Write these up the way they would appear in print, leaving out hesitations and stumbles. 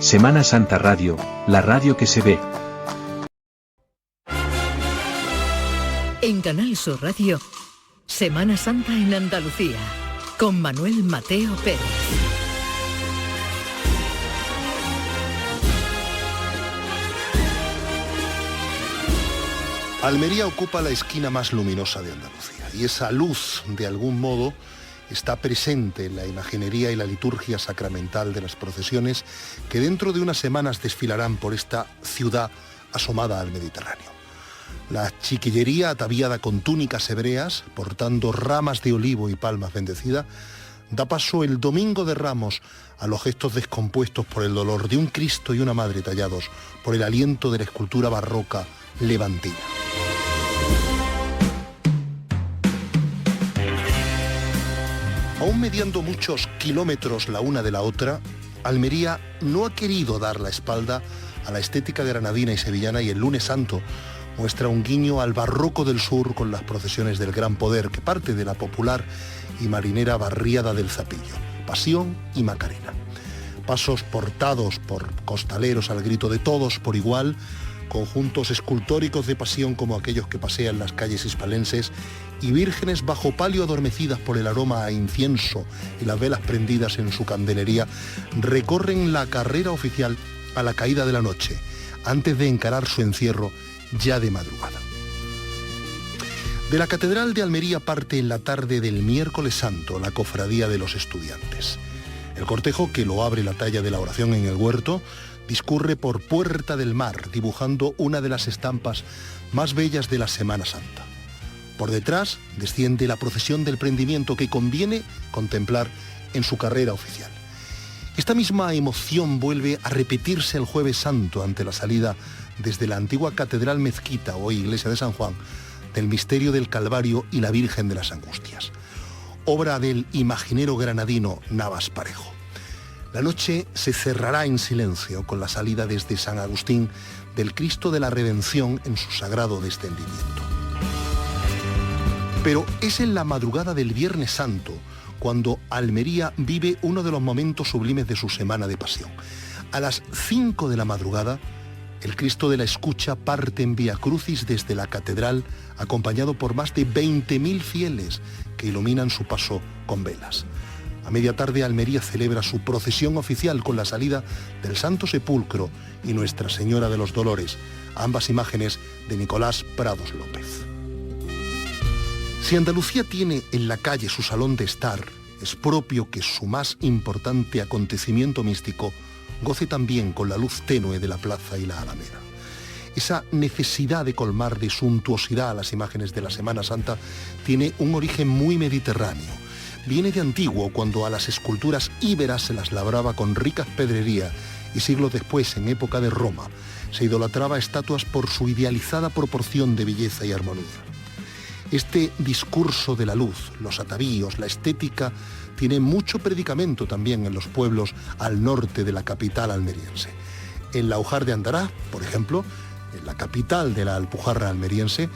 Semana Santa Radio, la radio que se ve. En Canal Sur Radio, Semana Santa en Andalucía, con Manuel Mateo Pérez. Almería ocupa la esquina más luminosa de Andalucía y esa luz, de algún modo, está presente en la imaginería y la liturgia sacramental de las procesiones que dentro de unas semanas desfilarán por esta ciudad asomada al Mediterráneo. La chiquillería ataviada con túnicas hebreas, portando ramas de olivo y palmas bendecidas, da paso el Domingo de Ramos a los gestos descompuestos por el dolor de un Cristo y una Madre tallados por el aliento de la escultura barroca levantina. Aún mediando muchos kilómetros la una de la otra, Almería no ha querido dar la espalda a la estética granadina y sevillana y el Lunes Santo muestra un guiño al barroco del sur con las procesiones del Gran Poder que parte de la popular y marinera barriada del Zapillo, Pasión y Macarena. Pasos portados por costaleros al grito de todos por igual, conjuntos escultóricos de pasión como aquellos que pasean las calles hispalenses y vírgenes bajo palio adormecidas por el aroma a incienso y las velas prendidas en su candelería recorren la carrera oficial a la caída de la noche, antes de encarar su encierro ya de madrugada. De la Catedral de Almería parte en la tarde del miércoles santo la Cofradía de los Estudiantes. El cortejo, que lo abre la talla de la oración en el huerto, discurre por Puerta del Mar, dibujando una de las estampas más bellas de la Semana Santa. Por detrás desciende la procesión del prendimiento que conviene contemplar en su carrera oficial. Esta misma emoción vuelve a repetirse el Jueves Santo ante la salida desde la antigua Catedral Mezquita, hoy Iglesia de San Juan, del Misterio del Calvario y la Virgen de las Angustias. Obra del imaginero granadino Navas Parejo. La noche se cerrará en silencio con la salida desde San Agustín del Cristo de la Redención en su sagrado descendimiento. Pero es en la madrugada del Viernes Santo cuando Almería vive uno de los momentos sublimes de su semana de pasión. A las 5 de la madrugada, el Cristo de la Escucha parte en Vía Crucis desde la catedral, acompañado por más de 20.000 fieles que iluminan su paso con velas. A media tarde, Almería celebra su procesión oficial con la salida del Santo Sepulcro y Nuestra Señora de los Dolores, ambas imágenes de Nicolás Prados López. Si Andalucía tiene en la calle su salón de estar, es propio que su más importante acontecimiento místico goce también con la luz tenue de la plaza y la alameda. Esa necesidad de colmar de suntuosidad a las imágenes de la Semana Santa tiene un origen muy mediterráneo. Viene de antiguo, cuando a las esculturas íberas se las labraba con ricas pedrerías y siglos después, en época de Roma, se idolatraba estatuas por su idealizada proporción de belleza y armonía. Este discurso de la luz, los atavíos, la estética, tiene mucho predicamento también en los pueblos al norte de la capital almeriense. En Laujar de Andará, por ejemplo, en la capital de la Alpujarra almeriense,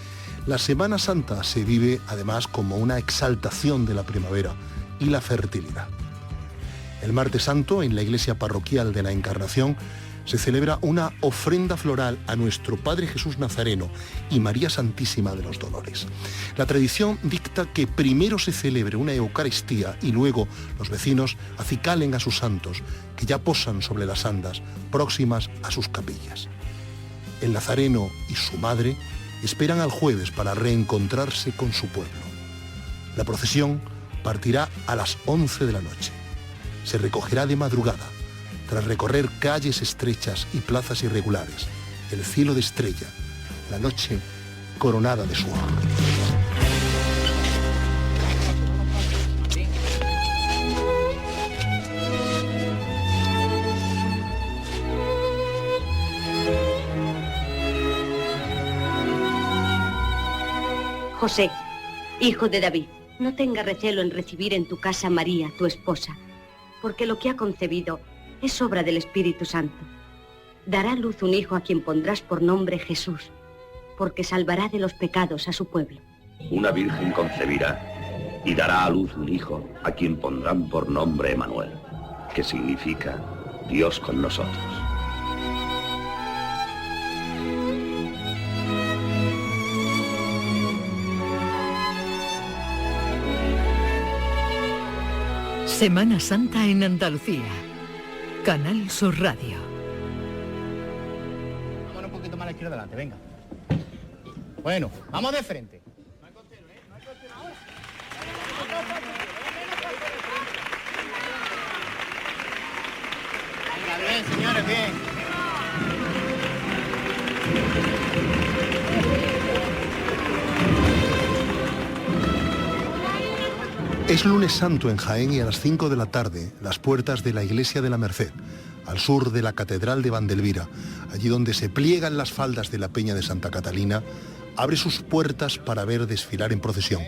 la Semana Santa se vive además como una exaltación de la primavera y la fertilidad. El Martes Santo, en la iglesia parroquial de la Encarnación, se celebra una ofrenda floral a nuestro Padre Jesús Nazareno y María Santísima de los Dolores. La tradición dicta que primero se celebre una Eucaristía y luego los vecinos acicalen a sus santos, que ya posan sobre las andas, próximas a sus capillas. El Nazareno y su madre esperan al jueves para reencontrarse con su pueblo. La procesión partirá a las 11 de la noche. Se recogerá de madrugada, tras recorrer calles estrechas y plazas irregulares, el cielo de estrella, la noche coronada de suor. José, hijo de David, no tenga recelo en recibir en tu casa a María, tu esposa, porque lo que ha concebido es obra del Espíritu Santo. Dará a luz un hijo a quien pondrás por nombre Jesús, porque salvará de los pecados a su pueblo. Una virgen concebirá y dará a luz un hijo a quien pondrán por nombre Emanuel, que significa Dios con nosotros. Semana Santa en Andalucía. Canal Sur Radio. Vamos un poquito más a la izquierda adelante, venga. Bueno, vamos de frente. Venga, bien, señores, bien. Es lunes santo en Jaén y a las 5 de la tarde, las puertas de la Iglesia de la Merced, al sur de la Catedral de Vandelvira, allí donde se pliegan las faldas de la Peña de Santa Catalina, abre sus puertas para ver desfilar en procesión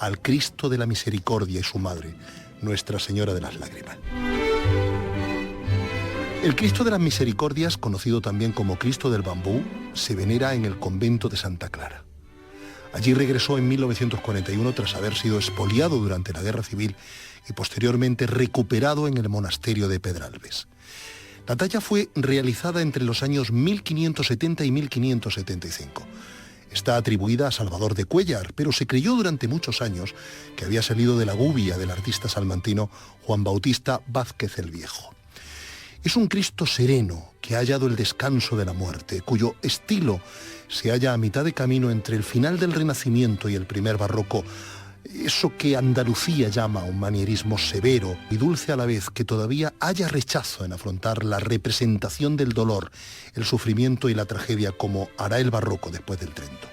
al Cristo de la Misericordia y su Madre, Nuestra Señora de las Lágrimas. El Cristo de las Misericordias, conocido también como Cristo del Bambú, se venera en el convento de Santa Clara. Allí regresó en 1941 tras haber sido expoliado durante la Guerra Civil y posteriormente recuperado en el monasterio de Pedralbes. La talla fue realizada entre los años 1570 y 1575. Está atribuida a Salvador de Cuéllar, pero se creyó durante muchos años que había salido de la gubia del artista salmantino Juan Bautista Vázquez el Viejo. Es un Cristo sereno que ha hallado el descanso de la muerte, cuyo estilo se halla a mitad de camino entre el final del Renacimiento y el primer barroco, eso que Andalucía llama un manierismo severo y dulce a la vez, que todavía haya rechazo en afrontar la representación del dolor, el sufrimiento y la tragedia como hará el barroco después del Trento.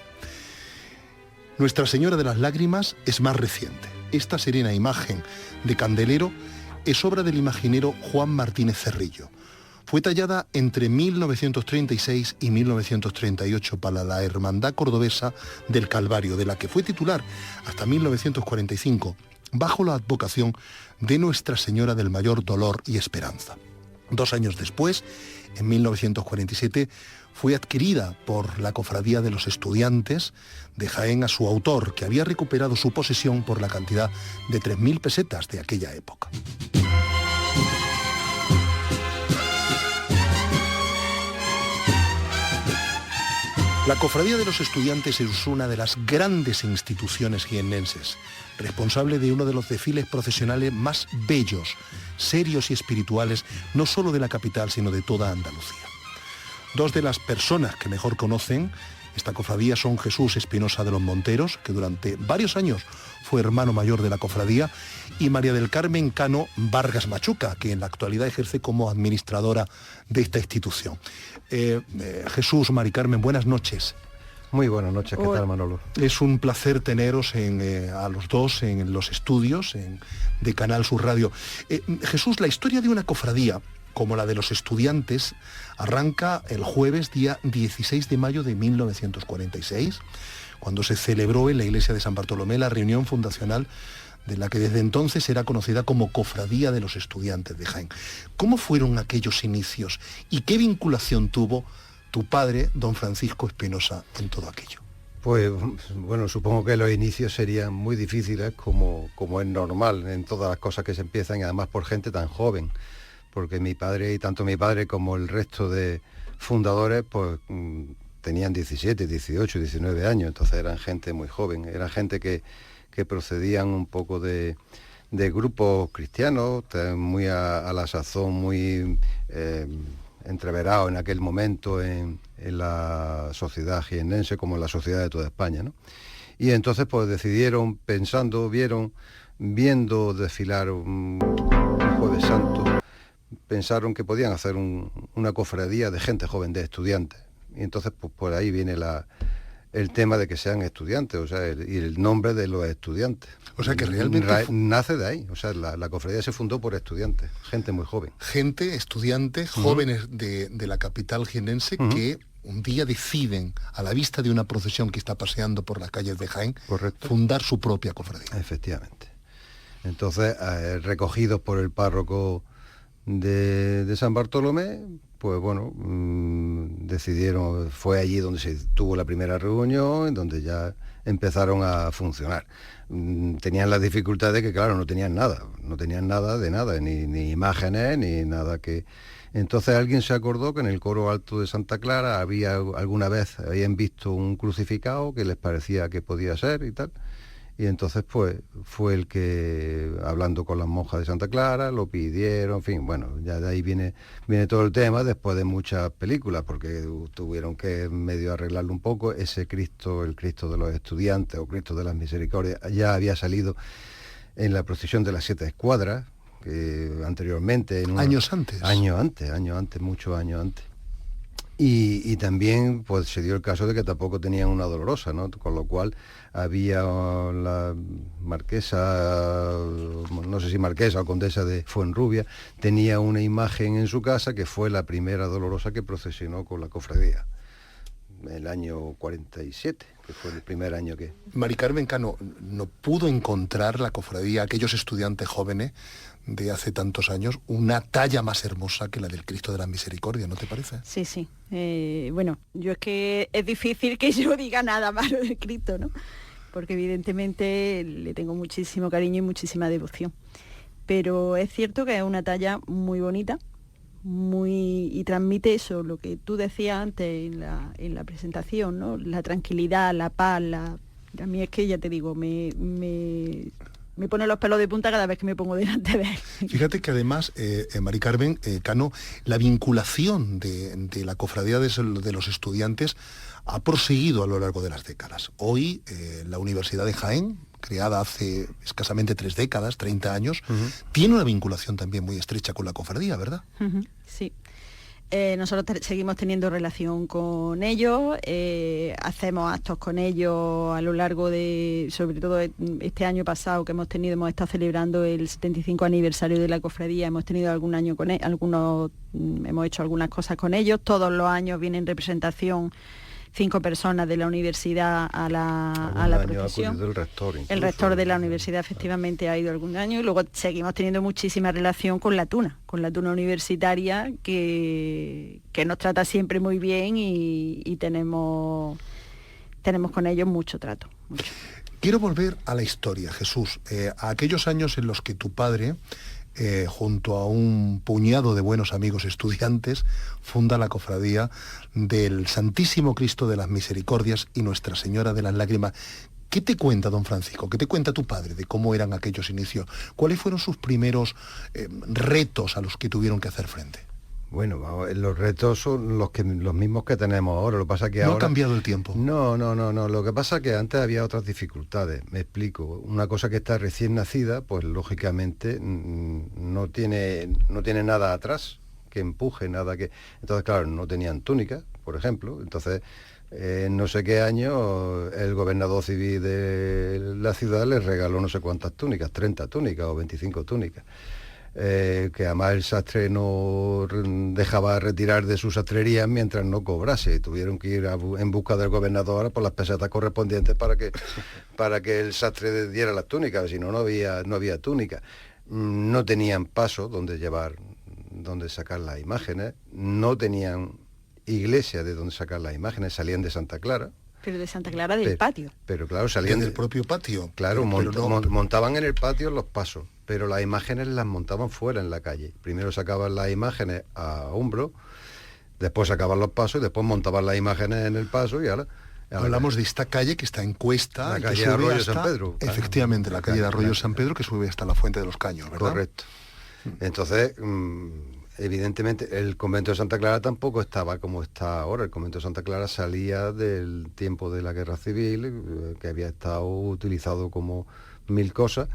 Nuestra Señora de las Lágrimas es más reciente. Esta serena imagen de candelero es obra del imaginero Juan Martínez Cerrillo. Fue tallada entre 1936 y 1938 para la Hermandad Cordobesa del Calvario, de la que fue titular hasta 1945, bajo la advocación de Nuestra Señora del Mayor Dolor y Esperanza. 2 años después, en 1947, fue adquirida por la Cofradía de los Estudiantes de Jaén a su autor, que había recuperado su posesión por la cantidad de 3.000 pesetas de aquella época. La Cofradía de los Estudiantes es una de las grandes instituciones jiennenses, responsable de uno de los desfiles procesionales más bellos, serios y espirituales, no solo de la capital, sino de toda Andalucía. 2 de las personas que mejor conocen esta cofradía son Jesús Espinosa de los Monteros, que durante varios años fue hermano mayor de la cofradía, y María del Carmen Cano Vargas Machuca, que en la actualidad ejerce como administradora de esta institución. Jesús, Mari Carmen, buenas noches. Muy buenas noches, ¿qué tal, Manolo? Es un placer teneros a los dos en los estudios de Canal Sur Radio. Jesús, la historia de una cofradía como la de los Estudiantes arranca el jueves día 16 de mayo de 1946, cuando se celebró en la iglesia de San Bartolomé la reunión fundacional de la que desde entonces era conocida como Cofradía de los Estudiantes de Jaén. ¿Cómo fueron aquellos inicios y qué vinculación tuvo tu padre, don Francisco Espinosa, en todo aquello? Pues bueno, supongo que los inicios serían muy difíciles, como es normal en todas las cosas que se empiezan, y además por gente tan joven, porque mi padre, y tanto mi padre como el resto de fundadores, pues tenían 17, 18, 19 años, entonces eran gente muy joven, eran gente que procedían un poco de grupos cristianos, muy a la sazón, muy entreverados en aquel momento en la sociedad jiennense como en la sociedad de toda España, ¿no? Y entonces pues decidieron, viendo desfilar un Jueves Santo, pensaron que podían hacer una cofradía de gente joven, de estudiantes. Y entonces pues por ahí viene el tema de que sean estudiantes, o sea, y el nombre de los estudiantes. O sea que realmente nace de ahí, o sea, la cofradía se fundó por estudiantes, gente muy joven. Gente, estudiantes, jóvenes de la capital jiennense que un día deciden, a la vista de una procesión que está paseando por las calles de Jaén, correcto, fundar su propia cofradía. Efectivamente. Entonces, recogidos por el párroco de San Bartolomé, pues bueno, decidieron, fue allí donde se tuvo la primera reunión, donde ya empezaron a funcionar. Tenían la dificultad de que, claro, no tenían nada de nada, ni imágenes, ni nada que... Entonces alguien se acordó que en el coro alto de Santa Clara alguna vez habían visto un crucificado que les parecía que podía ser y tal, Y entonces pues fue el que, hablando con las monjas de Santa Clara, lo pidieron, en fin, bueno, ya de ahí viene todo el tema, después de muchas películas, porque tuvieron que medio arreglarlo un poco. Ese Cristo, el Cristo de los estudiantes, o Cristo de las Misericordias, ya había salido en la procesión de las 7 escuadras, que anteriormente... Años antes, muchos años antes. Y también pues se dio el caso de que tampoco tenían una dolorosa, ¿no? Con lo cual había la marquesa, no sé si marquesa o condesa de Fuenrubia, tenía una imagen en su casa que fue la primera dolorosa que procesionó con la cofradía, el año 47, que fue el primer año que... Mari Carmen Cano, ¿no pudo encontrar la cofradía, aquellos estudiantes jóvenes de hace tantos años, una talla más hermosa que la del Cristo de la Misericordia, ¿no te parece? Sí, sí. Bueno, yo es que es difícil que yo diga nada malo del Cristo, ¿no? Porque evidentemente le tengo muchísimo cariño y muchísima devoción. Pero es cierto que es una talla muy bonita, y transmite eso, lo que tú decías antes en la presentación, ¿no? La tranquilidad, la paz, a mí es que, ya te digo, me pone los pelos de punta cada vez que me pongo delante de él. Fíjate que además, Mari Carmen Cano, la vinculación de la cofradía de los estudiantes ha proseguido a lo largo de las décadas. Hoy, la Universidad de Jaén, creada hace escasamente 3 décadas, 30 años, tiene una vinculación también muy estrecha con la cofradía, ¿verdad? Sí. Nosotros seguimos teniendo relación con ellos, hacemos actos con ellos a lo largo de, sobre todo este año pasado que hemos estado celebrando el 75 aniversario de la cofradía, hemos tenido algún año con hemos hecho algunas cosas con ellos, todos los años viene en representación 5 personas de la universidad a la procesión. El rector de la universidad efectivamente ha ido algún año, y luego seguimos teniendo muchísima relación con la Tuna universitaria, que nos trata siempre muy bien, y tenemos con ellos mucho trato. Mucho. Quiero volver a la historia, Jesús, a aquellos años en los que tu padre, junto a un puñado de buenos amigos estudiantes, funda la cofradía del Santísimo Cristo de las Misericordias y Nuestra Señora de las Lágrimas. ¿Qué te cuenta don Francisco? ¿Qué te cuenta tu padre de cómo eran aquellos inicios? ¿Cuáles fueron sus primeros retos a los que tuvieron que hacer frente? Bueno, los retos son los mismos que tenemos ahora. Lo que pasa que ¿No ahora ha cambiado el tiempo? No. Lo que pasa es que antes había otras dificultades. Me explico. Una cosa que está recién nacida, pues lógicamente no tiene nada atrás que empuje, nada que... Entonces, claro, no tenían túnica, por ejemplo. Entonces, en no sé qué año, el gobernador civil de la ciudad les regaló no sé cuántas túnicas, 30 túnicas o 25 túnicas. Que además el sastre no dejaba retirar de su sastrería mientras no cobrase. Tuvieron que ir en busca del gobernador por las pesetas correspondientes para que el sastre diera las túnicas, si no, no había túnica. No tenían paso donde sacar las imágenes, no tenían iglesia de donde sacar las imágenes, salían de Santa Clara. Pero de Santa Clara del patio. Pero claro, salían del propio patio. Claro, montaban en el patio los pasos, pero las imágenes las montaban fuera en la calle. Primero sacaban las imágenes a hombro, después sacaban los pasos y después montaban las imágenes en el paso y ahora... Hablamos de esta calle que está en Cuesta, la calle de Arroyo San Pedro. Efectivamente, la calle de Arroyo San Pedro, que sube hasta la Fuente de los Caños, ¿verdad? Correcto. Entonces, evidentemente, el convento de Santa Clara tampoco estaba como está ahora. El convento de Santa Clara salía del tiempo de la Guerra Civil, que había estado utilizado como 1000 cosas,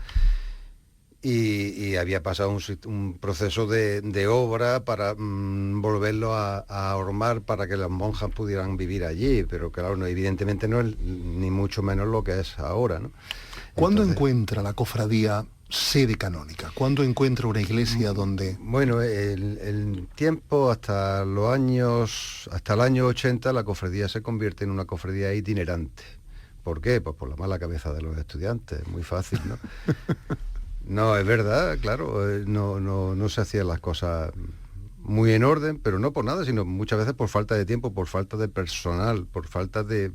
y había pasado un proceso de obra para volverlo a ormar para que las monjas pudieran vivir allí, pero claro, no, evidentemente no es ni mucho menos lo que es ahora, ¿no? ¿Cuándo encuentra la cofradía sede canónica? ¿Cuándo encuentra una iglesia donde...? Bueno, el tiempo hasta el año 80 la cofradía se convierte en una cofradía itinerante. ¿Por qué? Pues por la mala cabeza de los estudiantes, muy fácil, ¿no? No, es verdad, claro, no se hacían las cosas muy en orden, pero no por nada, sino muchas veces por falta de tiempo, por falta de personal, por falta de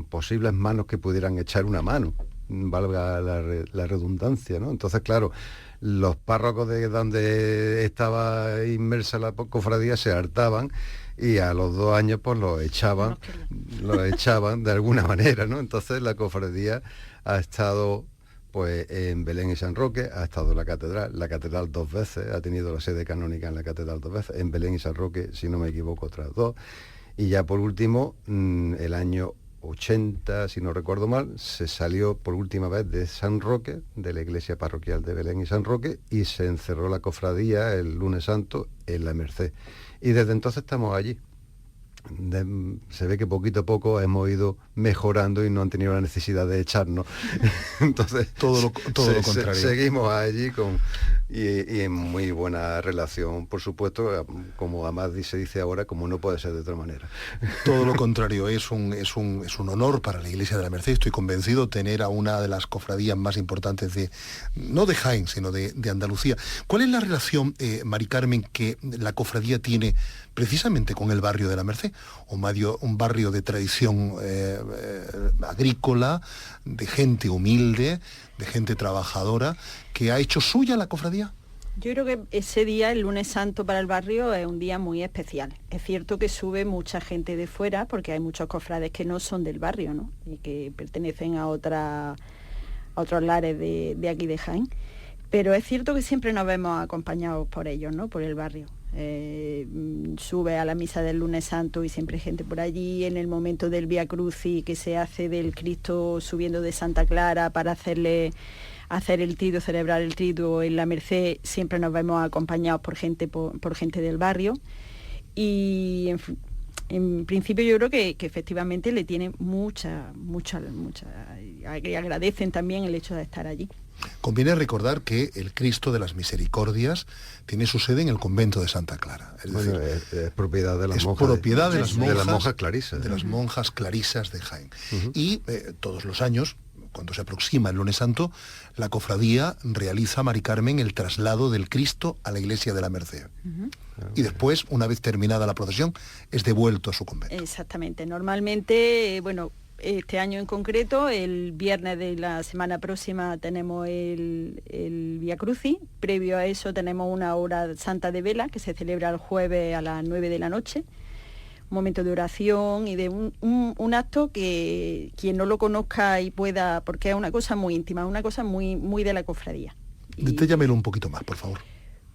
posibles manos que pudieran echar una mano, valga la redundancia, ¿no? Entonces, claro, los párrocos de donde estaba inmersa la cofradía se hartaban y a los 2 años pues los echaban de alguna manera, ¿no? Entonces la cofradía ha estado pues en Belén y San Roque, ha estado en la catedral 2 veces, ha tenido la sede canónica en la catedral 2 veces, en Belén y San Roque, si no me equivoco, otras 2. Y ya por último, el año 80, si no recuerdo mal, se salió por última vez de San Roque, de la iglesia parroquial de Belén y San Roque, y se encerró la cofradía el lunes santo en la Merced. Y desde entonces estamos allí. Se ve que poquito a poco hemos ido mejorando y no han tenido la necesidad de echarnos. Entonces todo lo contrario. Seguimos allí y en muy buena relación, por supuesto, como además se dice ahora, como no puede ser de otra manera. Todo lo contrario, es un honor para la Iglesia de la Merced. Estoy convencido de tener a una de las cofradías más importantes no de Jaén, sino de Andalucía. ¿Cuál es la relación, Mari Carmen, que la cofradía tiene precisamente con el barrio de la Merced? Un barrio de tradición agrícola, de gente humilde, de gente trabajadora, que ha hecho suya la cofradía. Yo creo que ese día, el lunes santo para el barrio, es un día muy especial. Es cierto que sube mucha gente de fuera, porque hay muchos cofrades que no son del barrio, ¿no? Y que pertenecen a otros lares de aquí de Jaén. Pero es cierto que siempre nos vemos acompañados por ellos, ¿no? Por el barrio. Sube a la misa del lunes santo y siempre hay gente por allí. En el momento del Vía Crucis, que se hace del Cristo subiendo de Santa Clara para hacer el triduo, celebrar el triduo en la Merced, siempre nos vemos acompañados por gente del barrio. Y en principio yo creo que efectivamente le tienen mucha, y agradecen también el hecho de estar allí. Conviene recordar que el Cristo de las Misericordias tiene su sede en el convento de Santa Clara. Es propiedad de las monjas. Es propiedad de las monjas clarisas. De las monjas clarisas de Jaén. Y todos los años, cuando se aproxima el lunes santo, la cofradía realiza, Mari Carmen, el traslado del Cristo a la iglesia de la Merced. Y después, una vez terminada la procesión, es devuelto a su convento. Exactamente. Normalmente, este año en concreto, el viernes de la semana próxima tenemos el Vía Crucis. Previo a eso tenemos una hora santa de vela que se celebra el jueves a las 9 de la noche. Un momento de oración y de un acto que quien no lo conozca y pueda, porque es una cosa muy íntima, una cosa muy, muy de la cofradía. Detéllamelo un poquito más, por favor.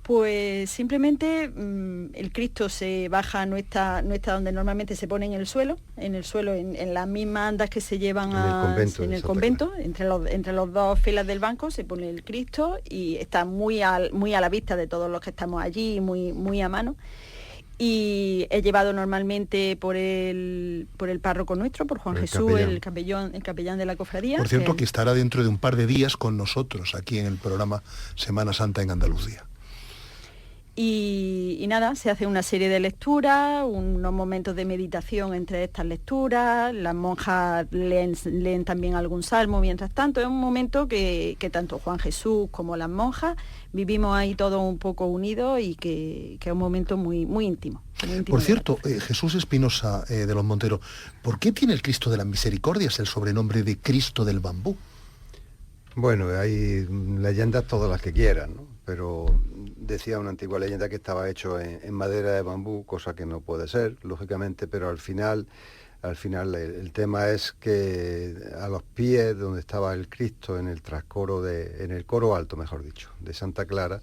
Pues simplemente el Cristo se baja, no está donde normalmente se pone en el suelo, en las mismas andas que se llevan en el convento, entre los dos filas del banco se pone el Cristo y está muy a la vista de todos los que estamos allí, muy, muy a mano. Y he llevado normalmente por el párroco nuestro, por Juan Jesús, el capellán de la cofradía. Por cierto, que estará dentro de un par de días con nosotros aquí en el programa Semana Santa en Andalucía. Y nada, se hace una serie de lecturas, unos momentos de meditación entre estas lecturas, las monjas leen también algún salmo mientras tanto. Es un momento que tanto Juan Jesús como las monjas vivimos ahí todos un poco unidos y que es un momento muy, muy íntimo. Por cierto, Jesús Espinosa de los Monteros, ¿por qué tiene el Cristo de las Misericordias el sobrenombre de Cristo del Bambú? Bueno, hay leyendas todas las que quieran, ¿no? Pero decía una antigua leyenda que estaba hecho en madera de bambú, cosa que no puede ser, lógicamente, pero al final el tema es que a los pies donde estaba el Cristo en el trascoro en el coro alto, mejor dicho, de Santa Clara,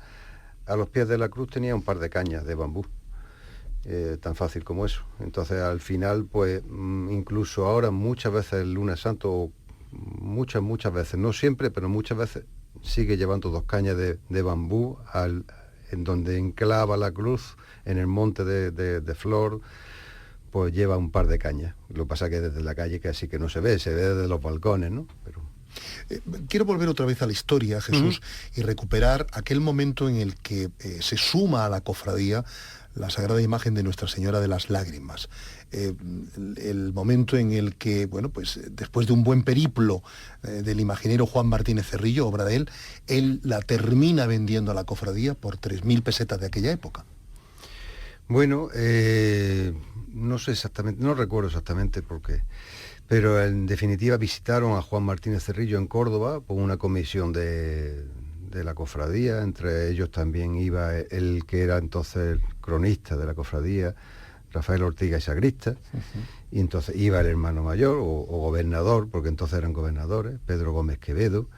a los pies de la cruz tenía un par de cañas de bambú. Tan fácil como eso. Entonces al final, pues incluso ahora muchas veces el lunes santo, muchas veces, no siempre, pero muchas veces sigue llevando 2 cañas de bambú en donde enclava la cruz, en el monte de Flor, pues lleva un par de cañas. Lo que pasa es que desde la calle casi que no se ve desde los balcones, ¿no? Pero... Quiero volver otra vez a la historia, Jesús, y recuperar aquel momento en el que se suma a la cofradía la sagrada imagen de Nuestra Señora de las Lágrimas. El momento en el que, pues después de un buen periplo del imaginero Juan Martínez Cerrillo, obra de él la termina vendiendo a la cofradía por 3.000 pesetas de aquella época. Bueno, no sé exactamente, no recuerdo exactamente por qué, pero en definitiva visitaron a Juan Martínez Cerrillo en Córdoba por una comisión de la cofradía. Entre ellos también iba el que era entonces el cronista de la cofradía, Rafael Ortiga y sagrista, y entonces iba el hermano mayor o gobernador, porque entonces eran gobernadores, Pedro Gómez Quevedo.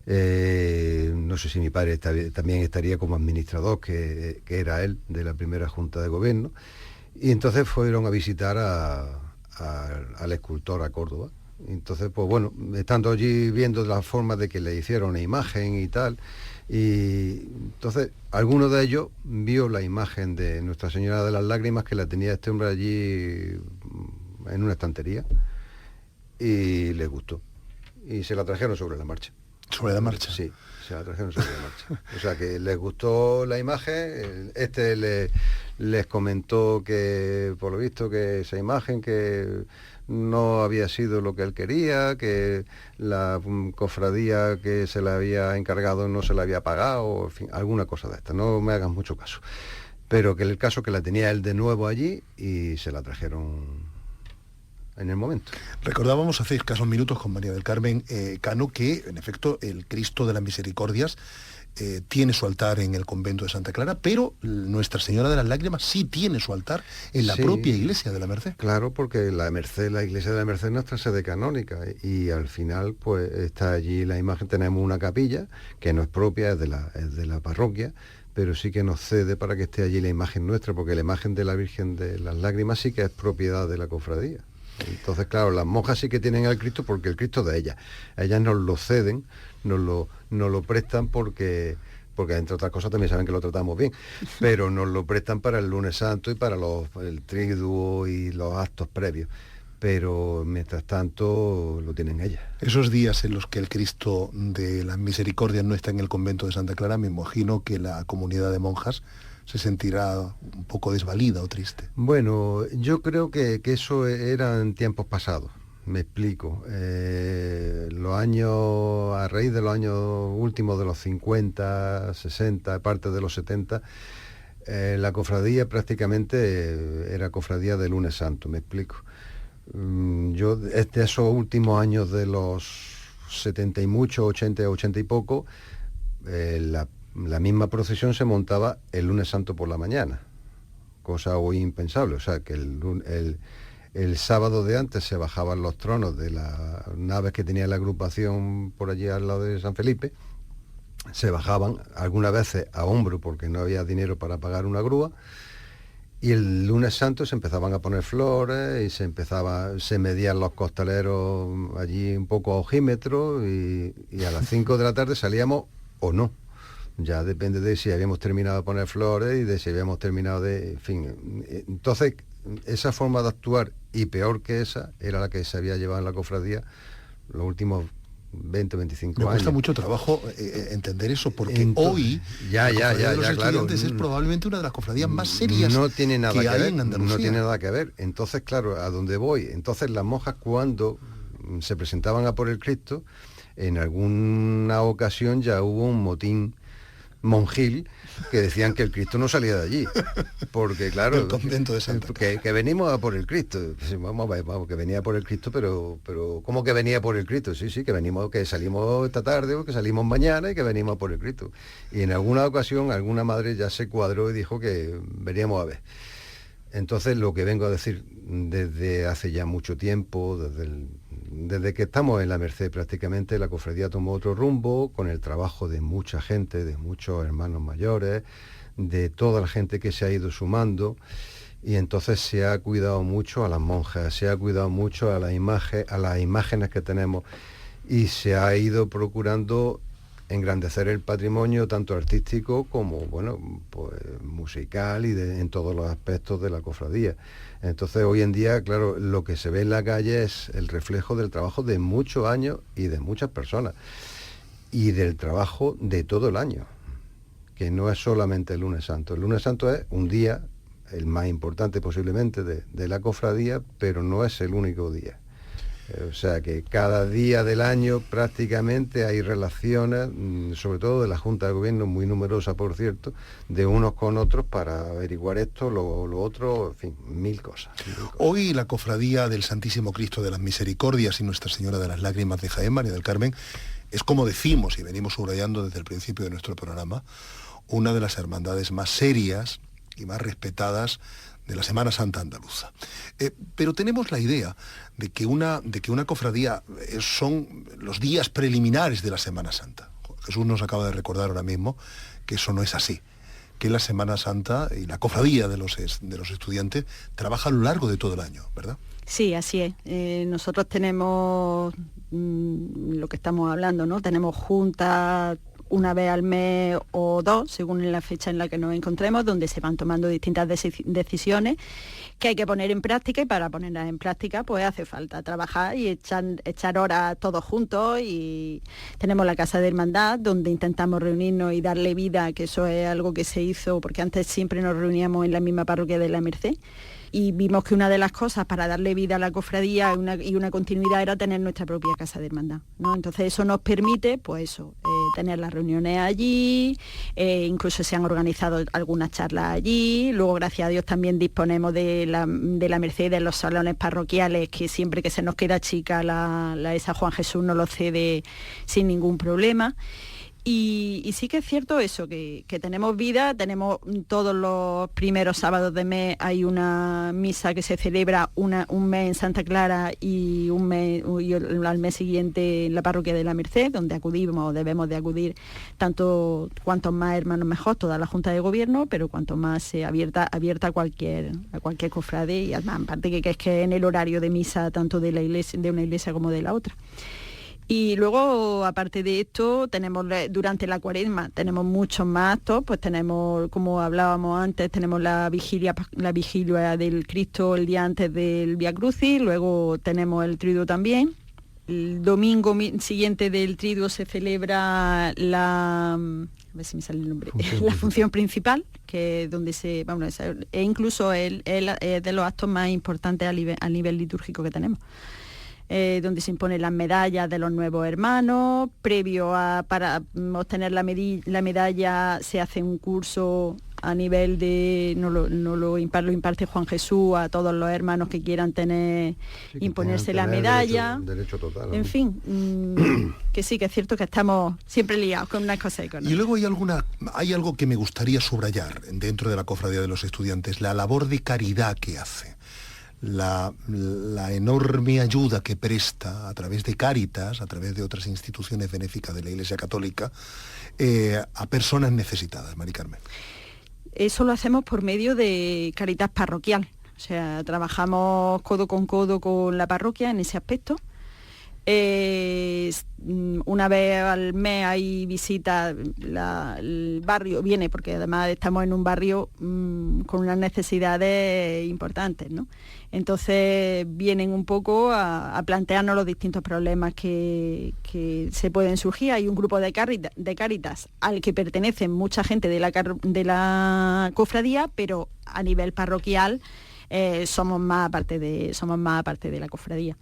No sé si mi padre también estaría como administrador, que era él, de la primera Junta de Gobierno, y entonces fueron a visitar al escultor a Córdoba. Entonces, pues bueno, estando allí viendo la forma de que le hicieron una imagen y tal, y entonces alguno de ellos vio la imagen de Nuestra Señora de las Lágrimas, que la tenía este hombre allí en una estantería, y les gustó, y se la trajeron sobre la marcha. ¿Sobre la marcha? Sí, se la trajeron sobre la marcha. O sea, que les gustó la imagen, les comentó que, por lo visto, que esa imagen que no había sido lo que él quería, que la cofradía que se le había encargado no se le había pagado, en fin, alguna cosa de esta, no me hagan mucho caso. Pero que el caso que la tenía él de nuevo allí y se la trajeron en el momento. Recordábamos hace escasos minutos con María del Carmen Cano que, en efecto, el Cristo de las Misericordias tiene su altar en el convento de Santa Clara, pero Nuestra Señora de las Lágrimas sí tiene su altar en la propia iglesia de la Merced. Claro, porque la iglesia de la Merced es nuestra sede canónica, y al final pues está allí la imagen. Tenemos una capilla que no es propia, es de la parroquia, pero sí que nos cede para que esté allí la imagen nuestra, porque la imagen de la Virgen de las Lágrimas sí que es propiedad de la cofradía. Entonces, claro, las monjas sí que tienen al Cristo, porque el Cristo de ellas nos lo ceden, nos lo prestan porque entre otras cosas también saben que lo tratamos bien, pero nos lo prestan para el lunes santo y para el triduo y los actos previos, pero mientras tanto lo tienen ellas. Esos días en los que el Cristo de las Misericordias no está en el convento de Santa Clara, me imagino que la comunidad de monjas se sentirá un poco desvalida o triste. Bueno, yo creo que eso era en tiempos pasados. Me explico. Los años, a raíz de los años últimos de los 50, 60, parte de los 70, la cofradía prácticamente era cofradía de lunes santo, me explico. Yo, esos últimos años de los 70 y mucho, 80 y poco, la misma procesión se montaba el lunes santo por la mañana, cosa hoy impensable. O sea, que el sábado de antes se bajaban los tronos de las naves que tenía la agrupación por allí al lado de San Felipe, se bajaban algunas veces a hombro porque no había dinero para pagar una grúa, y el lunes santo se empezaban a poner flores y se medían los costaleros allí un poco a ojímetro, y a las 5 de la tarde salíamos o no. Ya depende de si habíamos terminado de poner flores y de si habíamos terminado de... En fin, entonces esa forma de actuar, y peor que esa, era la que se había llevado en la cofradía los últimos 20, 25 años. Me cuesta mucho trabajo entender eso, porque hoy ya, claro, es probablemente una de las cofradías más serias no tiene nada que hay ver, en Andalucía. No tiene nada que ver. Entonces, claro, a dónde voy. Entonces las monjas, cuando se presentaban a por el Cristo, en alguna ocasión ya hubo un motín monjil que decían que el Cristo no salía de allí, porque claro, el convento de Santa Clara. que venimos a por el Cristo. Vamos, que venía por el Cristo, pero ¿cómo que venía por el Cristo? Sí, que salimos esta tarde o que salimos mañana y que venimos a por el Cristo. Y en alguna ocasión alguna madre ya se cuadró y dijo que veníamos a ver. Entonces, lo que vengo a decir desde hace ya mucho tiempo, desde que estamos en la Merced prácticamente, la cofradía tomó otro rumbo, con el trabajo de mucha gente, de muchos hermanos mayores, de toda la gente que se ha ido sumando, y entonces se ha cuidado mucho a las monjas, se ha cuidado mucho a las imágenes que tenemos, y se ha ido procurando engrandecer el patrimonio tanto artístico como, bueno, pues musical y en todos los aspectos de la cofradía. Entonces, hoy en día, claro, lo que se ve en la calle es el reflejo del trabajo de muchos años y de muchas personas, y del trabajo de todo el año, que no es solamente el lunes santo. El lunes santo es un día, el más importante posiblemente de la cofradía, pero no es el único día. O sea que cada día del año prácticamente hay relaciones, sobre todo de la Junta de Gobierno, muy numerosa por cierto, de unos con otros para averiguar esto, lo otro, en fin, mil cosas. Hoy la cofradía del Santísimo Cristo de las Misericordias y Nuestra Señora de las Lágrimas de Jaén, María del Carmen, es, como decimos y venimos subrayando desde el principio de nuestro programa, una de las hermandades más serias y más respetadas de la Semana Santa andaluza. Pero tenemos la idea de que una cofradía son los días preliminares de la Semana Santa. Jesús nos acaba de recordar ahora mismo que eso no es así, que la Semana Santa y la cofradía de los estudiantes trabaja a lo largo de todo el año, ¿verdad? Sí, así es. Nosotros tenemos lo que estamos hablando, ¿no? Tenemos juntas una vez al mes o dos, según la fecha en la que nos encontremos, donde se van tomando distintas decisiones que hay que poner en práctica, y para ponerlas en práctica pues hace falta trabajar y echar horas todos juntos. Y tenemos la Casa de Hermandad, donde intentamos reunirnos y darle vida, que eso es algo que se hizo, porque antes siempre nos reuníamos en la misma parroquia de la Merced, y vimos que una de las cosas para darle vida a la cofradía y una continuidad era tener nuestra propia Casa de Hermandad, ¿no? Entonces eso nos permite, pues eso, tener las reuniones allí, incluso se han organizado algunas charlas allí. Luego, gracias a Dios, también disponemos de la Merced, de los salones parroquiales, que siempre que se nos queda chica esa Juan Jesús nos lo cede sin ningún problema. Y sí que es cierto eso, que tenemos vida. Tenemos todos los primeros sábados de mes, hay una misa que se celebra un mes en Santa Clara y al mes siguiente en la parroquia de la Merced, donde debemos de acudir tanto, cuantos más hermanos mejor, toda la Junta de Gobierno, pero cuanto más sea abierta a cualquier cofrade, y además, aparte que es que en el horario de misa tanto de una iglesia como de la otra. Y luego, aparte de esto, tenemos durante la Cuaresma tenemos muchos más actos. Pues tenemos, como hablábamos antes, tenemos la vigilia del Cristo el día antes del Vía Crucis. Luego tenemos el Triduo también. El domingo siguiente del Triduo se celebra a ver si me sale el nombre, la función principal, que es donde e incluso es de los actos más importantes a nivel litúrgico que tenemos. Donde se imponen las medallas de los nuevos hermanos. Para obtener la medalla se hace un curso a nivel de, lo imparte Juan Jesús a todos los hermanos que quieran imponerse la medalla. Derecho total, ¿no? En fin, que sí, que es cierto que estamos siempre liados con una cosa y con otra. Y luego hay algo que me gustaría subrayar dentro de la Cofradía de los Estudiantes, la labor de caridad que hace. La enorme ayuda que presta a través de Cáritas, a través de otras instituciones benéficas de la Iglesia Católica, a personas necesitadas. Mari Carmen. Eso lo hacemos por medio de Cáritas parroquial, o sea, trabajamos codo con la parroquia en ese aspecto. Una vez al mes hay visitas, el barrio viene, porque además estamos en un barrio con unas necesidades importantes, ¿no? Entonces vienen un poco a plantearnos los distintos problemas que se pueden surgir. Hay un grupo de Cáritas al que pertenecen mucha gente de la cofradía, pero a nivel parroquial somos más aparte de la cofradía.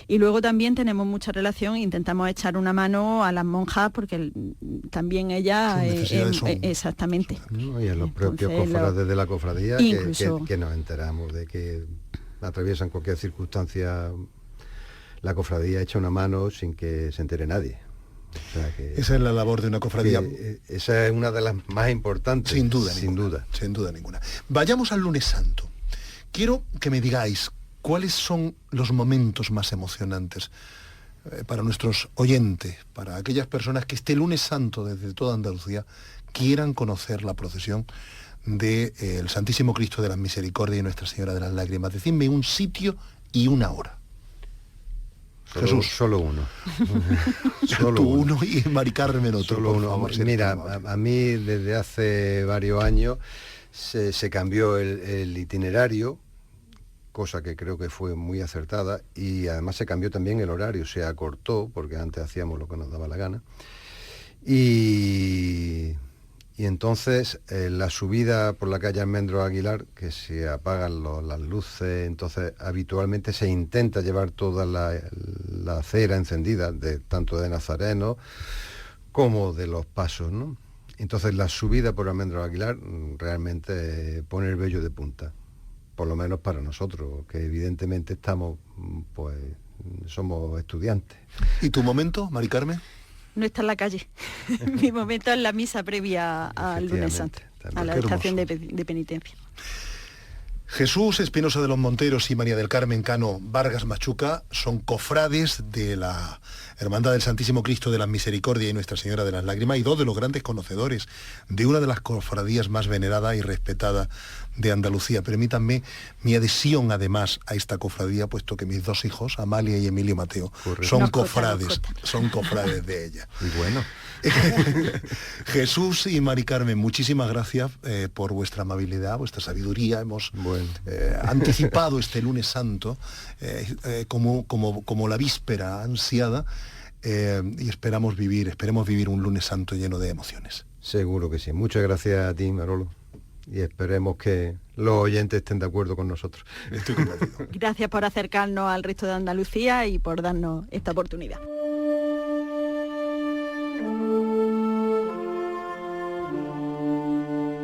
Y luego también tenemos mucha relación, intentamos echar una mano a las monjas, porque también ellas exactamente. ¿No? Y a los propios cofrades de la cofradía que nos enteramos de que atraviesan cualquier circunstancia, la cofradía echa una mano sin que se entere nadie. O sea que, esa es la labor de una cofradía. Esa es una de las más importantes. Sin duda ninguna. Vayamos al Lunes Santo. Quiero que me digáis cuáles son los momentos más emocionantes para nuestros oyentes, para aquellas personas que este Lunes Santo desde toda Andalucía quieran conocer la procesión del Santísimo Cristo de las Misericordias y Nuestra Señora de las Lágrimas. Decidme un sitio y una hora. Jesús. Solo uno. Solo uno y Mari Carmen otro. Solo uno. Favor, mira, a mí desde hace varios años se cambió el itinerario, cosa que creo que fue muy acertada, y además se cambió también el horario, se acortó, porque antes hacíamos lo que nos daba la gana. Y entonces la subida por la calle Almendro Aguilar, que se apagan las luces, entonces habitualmente se intenta llevar toda la cera encendida, tanto de Nazareno como de los pasos, ¿no? Entonces la subida por Almendro Aguilar realmente pone el vello de punta, por lo menos para nosotros, que evidentemente somos estudiantes. ¿Y tu momento, Mari Carmen? No está en la calle. Mi momento es la misa previa al Lunes Santo, a la estación de penitencia. Jesús Espinosa de los Monteros y María del Carmen Cano Vargas Machuca son cofrades de la Hermandad del Santísimo Cristo de la Misericordia y Nuestra Señora de las Lágrimas, y dos de los grandes conocedores de una de las cofradías más veneradas y respetadas de Andalucía. Permítanme mi adhesión además a esta cofradía, puesto que mis dos hijos, Amalia y Emilio Mateo, son cofrades de ella. Y bueno. Jesús y Mari Carmen, muchísimas gracias por vuestra amabilidad, vuestra sabiduría. Hemos anticipado este lunes santo como la víspera ansiada, y esperemos vivir un lunes santo lleno de emociones. Seguro que sí. Muchas gracias a ti, Manolo, y esperemos que los oyentes estén de acuerdo con nosotros. Estoy convencido. Gracias por acercarnos al resto de Andalucía y por darnos esta oportunidad.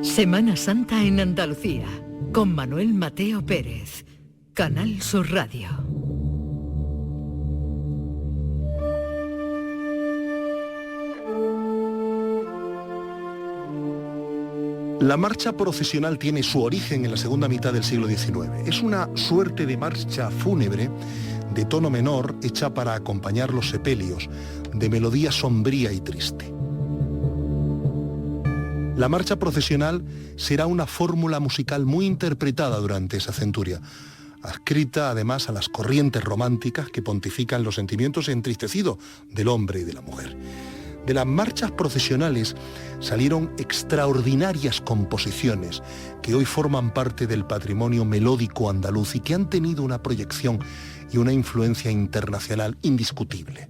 Semana Santa en Andalucía, con Manuel Mateo Pérez, Canal Sur Radio. La marcha procesional tiene su origen en la segunda mitad del siglo XIX. Es una suerte de marcha fúnebre de tono menor hecha para acompañar los sepelios, de melodía sombría y triste. La marcha procesional será una fórmula musical muy interpretada durante esa centuria, adscrita además a las corrientes románticas que pontifican los sentimientos entristecidos del hombre y de la mujer. De las marchas procesionales salieron extraordinarias composiciones que hoy forman parte del patrimonio melódico andaluz y que han tenido una proyección y una influencia internacional indiscutible.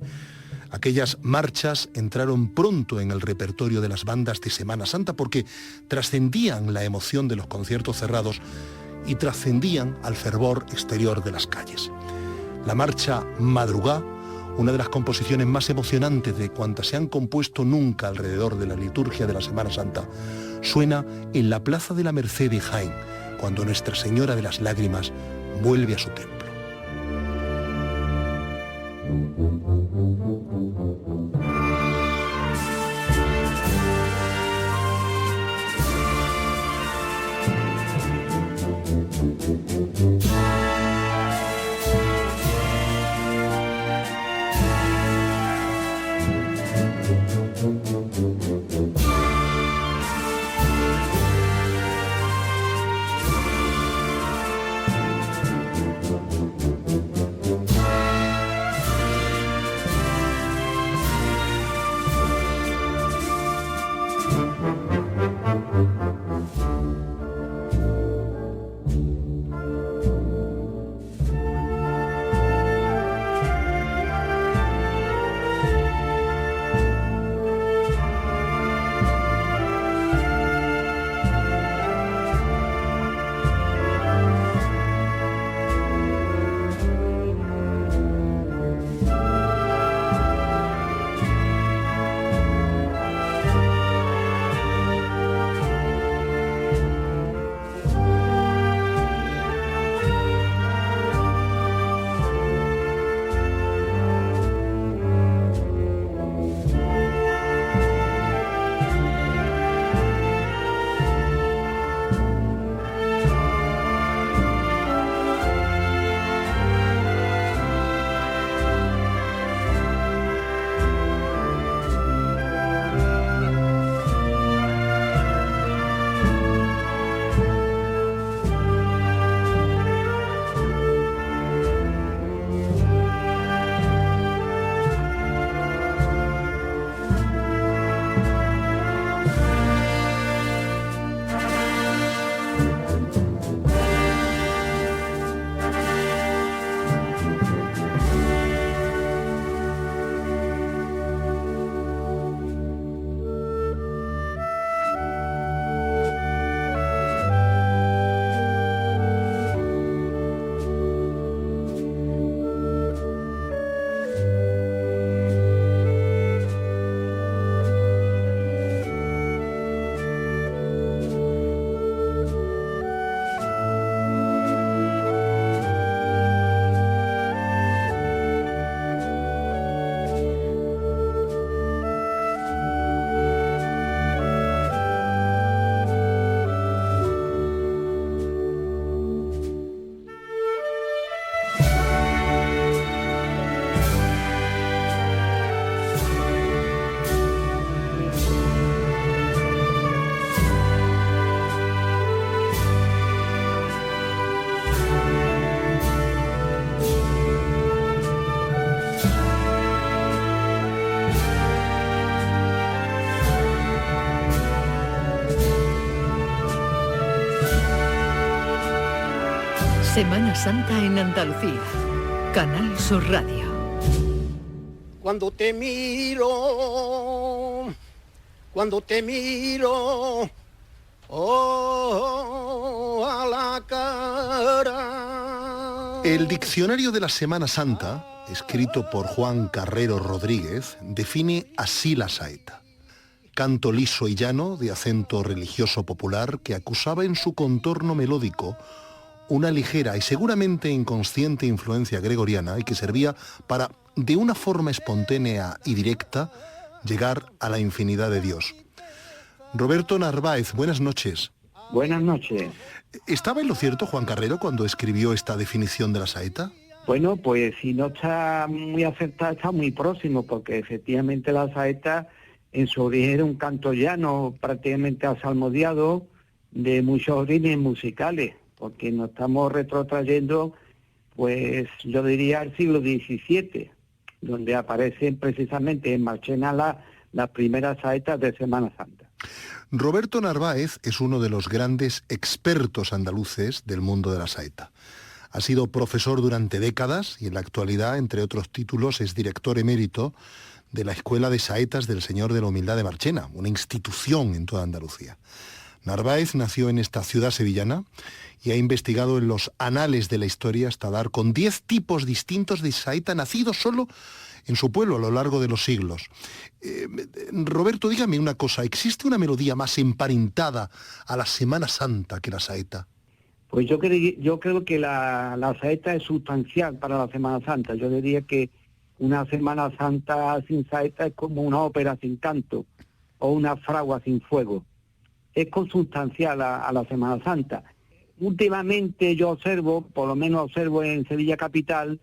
Aquellas marchas entraron pronto en el repertorio de las bandas de Semana Santa porque trascendían la emoción de los conciertos cerrados y trascendían al fervor exterior de las calles. La marcha Madrugá, una de las composiciones más emocionantes de cuantas se han compuesto nunca alrededor de la liturgia de la Semana Santa, suena en la Plaza de la Merced de Jaén, cuando Nuestra Señora de las Lágrimas vuelve a su templo. Semana Santa en Andalucía. Canal Sur Radio. Cuando te miro, oh, a la cara. El diccionario de la Semana Santa, escrito por Juan Carrero Rodríguez, define así la saeta: canto liso y llano de acento religioso popular que acusaba en su contorno melódico una ligera y seguramente inconsciente influencia gregoriana y que servía para, de una forma espontánea y directa, llegar a la infinidad de Dios. Roberto Narváez, buenas noches. Buenas noches. ¿Estaba en lo cierto Juan Carrero cuando escribió esta definición de la saeta? Bueno, pues si no está muy acertada, está muy próximo, porque efectivamente la saeta en su origen era un canto llano, prácticamente asalmodiado, de muchos orígenes musicales, porque nos estamos retrotrayendo, pues yo diría al siglo XVII, donde aparecen precisamente en Marchena las primeras saetas de Semana Santa. Roberto Narváez es uno de los grandes expertos andaluces del mundo de la saeta. Ha sido profesor durante décadas y en la actualidad, entre otros títulos, es director emérito de la Escuela de Saetas del Señor de la Humildad de Marchena, una institución en toda Andalucía. Narváez nació en esta ciudad sevillana y ha investigado en los anales de la historia hasta dar con 10 tipos distintos de saeta nacidos solo en su pueblo a lo largo de los siglos. Roberto, dígame una cosa, ¿existe una melodía más emparentada a la Semana Santa que la saeta? Pues yo creo que la saeta es sustancial para la Semana Santa. Yo diría que una Semana Santa sin saeta es como una ópera sin canto o una fragua sin fuego. Es consustancial a la Semana Santa. Últimamente yo observo, por lo menos observo en Sevilla Capital,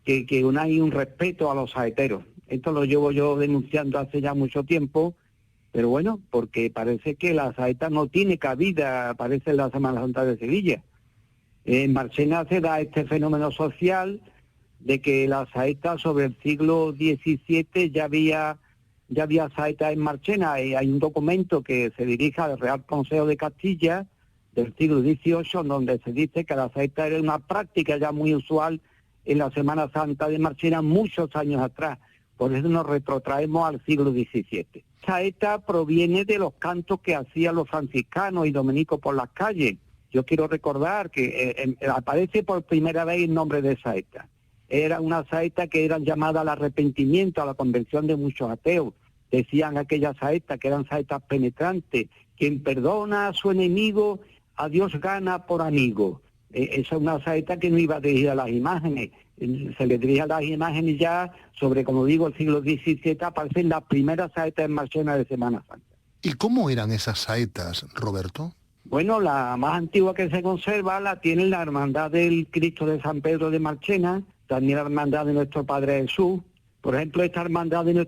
que hay un respeto a los saeteros. Esto lo llevo yo denunciando hace ya mucho tiempo, pero bueno, porque parece que la saeta no tiene cabida, parece en la Semana Santa de Sevilla. En Marchena se da este fenómeno social de que la saeta sobre el siglo XVII ya había saeta en Marchena. Hay un documento que se dirige al Real Consejo de Castilla del siglo XVIII, donde se dice que la saeta era una práctica ya muy usual en la Semana Santa de Marchena muchos años atrás. Por eso nos retrotraemos al siglo XVII. Saeta proviene de los cantos que hacían los franciscanos y dominicos por las calles. Yo quiero recordar que aparece por primera vez el nombre de saeta. Era una saeta que eran llamadas al arrepentimiento, a la conversión de muchos ateos. Decían aquellas saetas que eran saetas penetrantes. Quien perdona a su enemigo, a Dios gana por amigo. Esa es una saeta que no iba dirigida a las imágenes. Se le dirige a las imágenes ya sobre, como digo, el siglo XVII, aparecen las primeras saetas en Marchena de Semana Santa. ¿Y cómo eran esas saetas, Roberto? Bueno, la más antigua que se conserva la tiene la Hermandad del Cristo de San Pedro de Marchena, también la Hermandad de Nuestro Padre Jesús. Por ejemplo, esta Hermandad del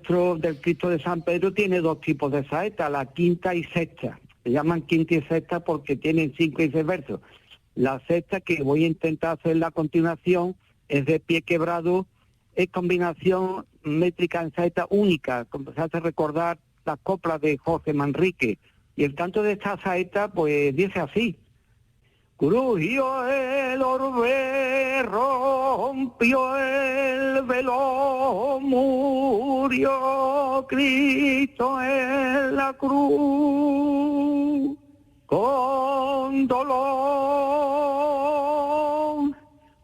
Cristo de San Pedro tiene dos tipos de saetas, la quinta y sexta. Se llaman quinta y sexta porque tienen 5 y 6 versos. La sexta, que voy a intentar hacer a continuación, es de pie quebrado, es combinación métrica en saeta única, como se hace recordar las coplas de Jorge Manrique. Y el canto de esta saeta, pues, dice así: crujió el orbe, rompió el velo, murió Cristo en la cruz, con dolor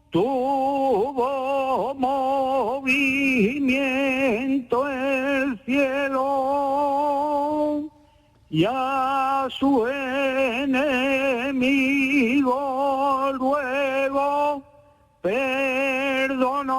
tuvo movimiento el cielo, y a su enemigo luego perdonó.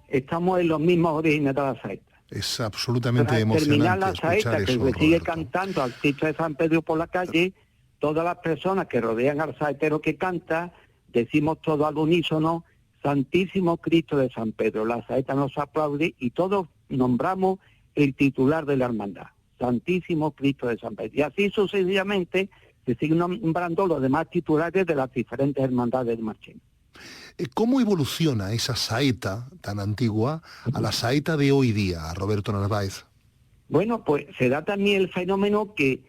Estamos en los mismos orígenes de la saeta. Es absolutamente Para emocionante terminar la saeta, que eso, se sigue Roberto. cantando al Cristo de San Pedro por la calle, todas las personas que rodean al saetero que canta, decimos todo al unísono: Santísimo Cristo de San Pedro. La saeta nos aplaude y todos nombramos el titular de la hermandad, Santísimo Cristo de San Pedro. Y así sucesivamente se siguen nombrando los demás titulares de las diferentes hermandades de Marchena. ¿Cómo evoluciona esa saeta tan antigua a la saeta de hoy día, Roberto Narváez? Bueno, pues se da también el fenómeno que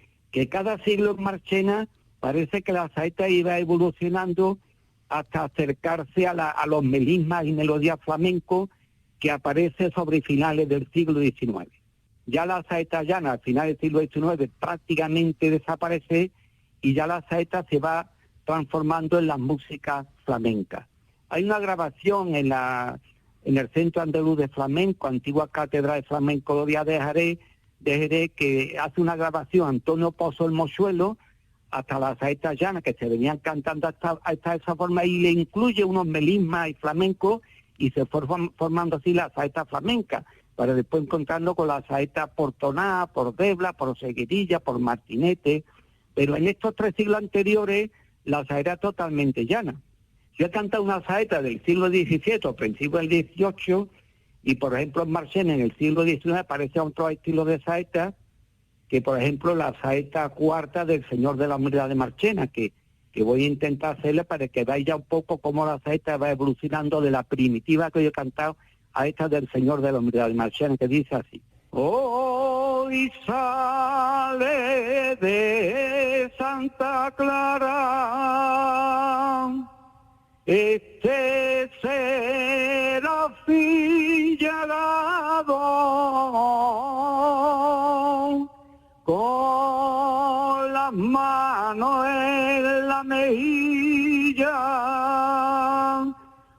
cada siglo en Marchena parece que la saeta iba evolucionando hasta acercarse a los melismas y melodías flamencos que aparece sobre finales del siglo XIX. Ya la saeta llana al final del siglo XIX prácticamente desaparece y ya la saeta se va transformando en la música flamenca. Hay una grabación en el Centro Andaluz de Flamenco, antigua Catedral de Flamenco de Jerez, que hace una grabación Antonio Pozo el Mochuelo hasta la saeta llana, que se venían cantando hasta esa forma, y le incluye unos melismas y flamencos, y se fue formando así la saeta flamenca, para después encontrarlo con la saeta por toná, por debla, por seguidilla, por martinete. Pero en estos 3 siglos anteriores, la saeta era totalmente llana. Yo he cantado una saeta del siglo XVII, o principio del XVIII, y por ejemplo en Marchena, en el siglo XIX, aparece otro estilo de saeta, que por ejemplo la saeta cuarta del Señor de la Humildad de Marchena, que voy a intentar hacerle para que veáis ya un poco cómo la saeta va evolucionando de la primitiva que yo he cantado a esta del Señor de la Humildad de Marchena, que dice así: hoy sale de Santa Clara este serafín llegado, con las manos en la mejilla,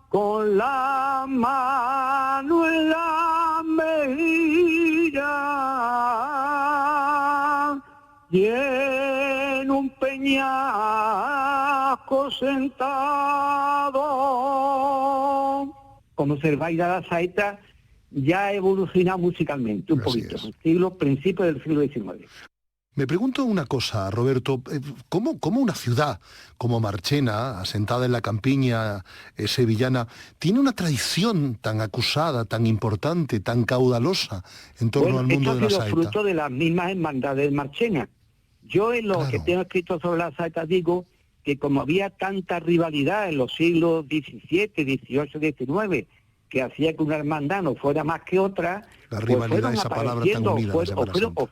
con la mano en la mejilla, y en un peñasco sentado. Como observáis, la saeta ya evoluciona musicalmente un poquito, principio del siglo XIX. Me pregunto una cosa, Roberto, ¿cómo una ciudad como Marchena, asentada en la campiña sevillana, tiene una tradición tan acusada, tan importante, tan caudalosa en torno al mundo de la saeta? Esto ha sido fruto de las mismas hermandades de Marchena. Yo en lo que tengo escrito sobre la saeta digo que como había tanta rivalidad en los siglos XVII, XVIII, XIX, que hacía que una hermandad no fuera más que otra, la rivalidad, esa palabra tan unida,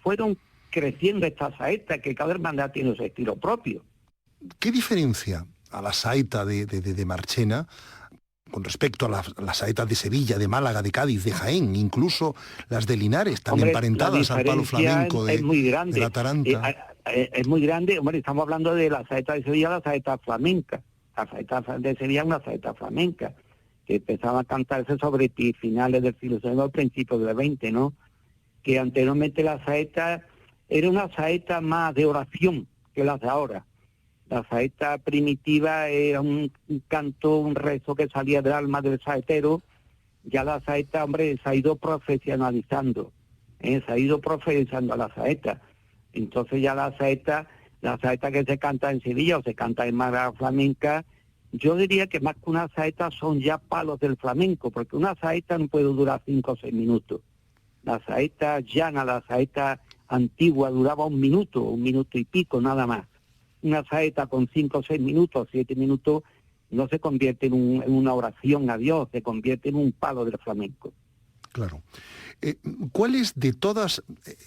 fueron creciendo estas saetas, que cada hermandad tiene su estilo propio. ¿Qué diferencia a la saeta de Marchena con respecto a las saetas de Sevilla, de Málaga, de Cádiz, de Jaén, incluso las de Linares, tan emparentadas al palo flamenco de la taranta? Es muy grande. Hombre, estamos hablando de la saeta de Sevilla, la saeta flamenca. La saeta de Sevilla es una saeta flamenca, que empezaba a cantarse sobre finales del siglo XIX, principios del XX, ¿no? Que anteriormente la saeta era una saeta más de oración que las de ahora. La saeta primitiva era un canto, un rezo que salía del alma del saetero. Ya la saeta, hombre, se ha ido profesionalizando, se ha ido profesionalizando a la saeta. Entonces ya la saeta que se canta en Sevilla o se canta en Málaga flamenca, yo diría que más que una saeta son ya palos del flamenco, porque una saeta no puede durar 5 o 6 minutos. La saeta llana, la saeta antigua duraba 1 minuto y pico nada más. Una saeta con 5 o 6 minutos, 7 minutos, no se convierte en una oración a Dios, se convierte en un palo del flamenco. Claro. ¿Cuáles de todas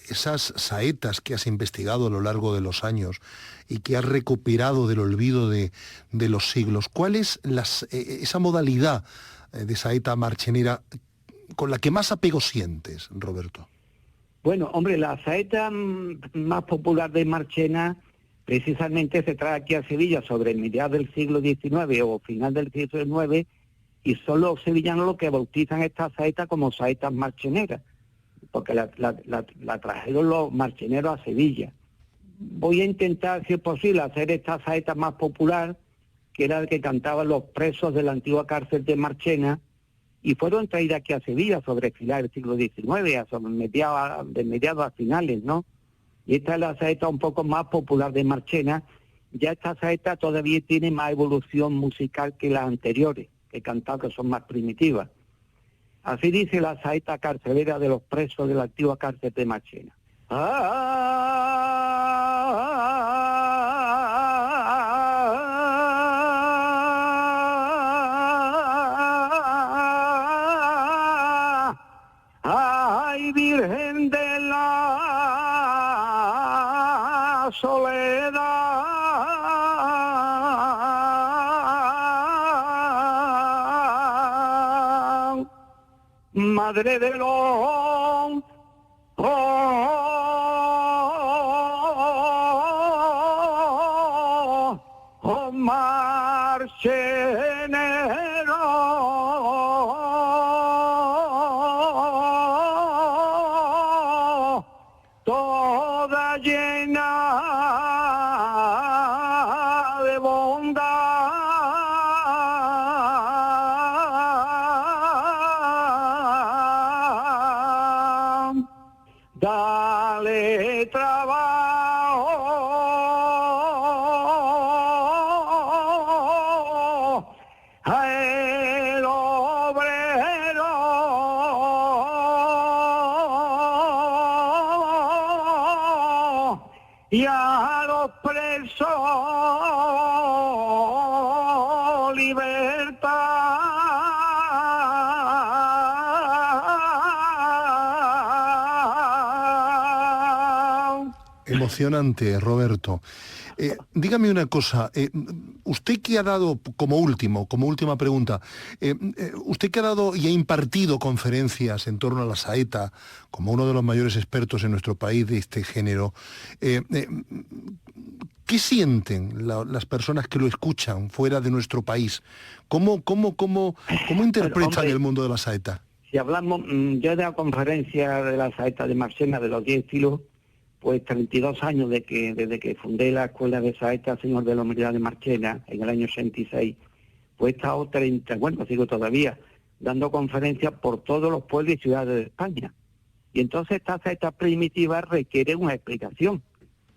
esas saetas que has investigado a lo largo de los años y que has recuperado del olvido de los siglos, cuál es esa modalidad de saeta marchenera con la que más apego sientes, Roberto? Bueno, hombre, la saeta más popular de Marchena precisamente se trae aquí a Sevilla sobre mediados del siglo XIX o final del siglo XIX, y son los sevillanos los que bautizan esta saeta como saetas marcheneras, porque la trajeron los marcheneros a Sevilla. Voy a intentar, si es posible, hacer esta saeta más popular, que era el que cantaban los presos de la antigua cárcel de Marchena, y fueron traídas aquí a Sevilla sobre finales del siglo XIX, de mediados a finales, ¿no? Y esta es la saeta un poco más popular de Marchena. Ya esta saeta todavía tiene más evolución musical que las anteriores, que he cantado, que son más primitivas. Así dice la saeta carcelera de los presos de la antigua cárcel de Marchena. ¡Ay, Virgen de la Soledad! madre de los marcheneros, toda llena de bondad. Dale trabajo al obrero y a los presos libertad. Emocionante, Roberto. Dígame una cosa, usted que ha dado, como última pregunta, usted que ha dado y ha impartido conferencias en torno a la saeta, como uno de los mayores expertos en nuestro país de este género, ¿qué sienten las personas que lo escuchan fuera de nuestro país? ¿Cómo interpretan Hombre, el mundo de la saeta? Si hablamos, yo he dado conferencia de la saeta de Marchena, de los 10 estilos, pues 32 años desde que fundé la escuela de saeta Señor de la Humildad de Marchena, en el año 86, pues he estado sigo todavía, dando conferencias por todos los pueblos y ciudades de España. Y entonces esta saeta primitiva requiere una explicación.